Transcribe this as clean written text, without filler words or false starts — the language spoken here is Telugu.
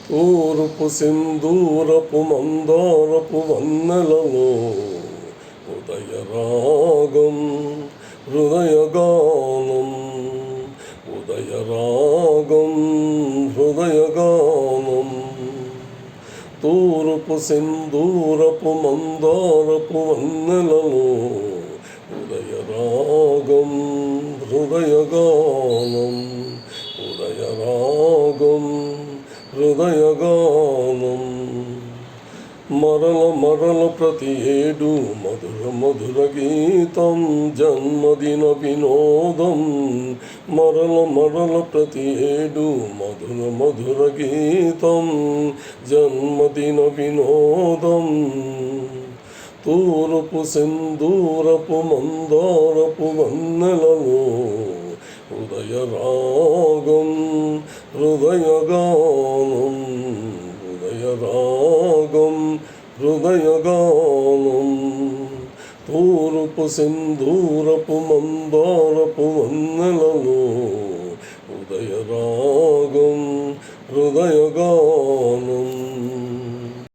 తూర్పు సింధూరపు మందారపు వన్నెలలో ఉదయరాగం హృదయగానం, ఉదయరాగం హృదయగానం. తూర్పు సింధూరపు మందారపు వన్నెలలో ఉదయరాగం హృదయగానం, ఉదయరాగం హృదయగానం. మరల మరల ప్రతి ఏడు మధుర మధుర గీతం జన్మదిన వినోదం. మరల మరల ప్రతి ఏడు మధుర మధుర గీతం జన్మదిన వినోదం. తూర్పు సింధూరపు మందారపు వన్నెలలో ఉదయరాగం హృదయగానం, ఉదయరాగం హృదయగానం. తూర్పు సింధూరపు మందారపు వన్నెలలో ఉదయరాగం హృదయగానం.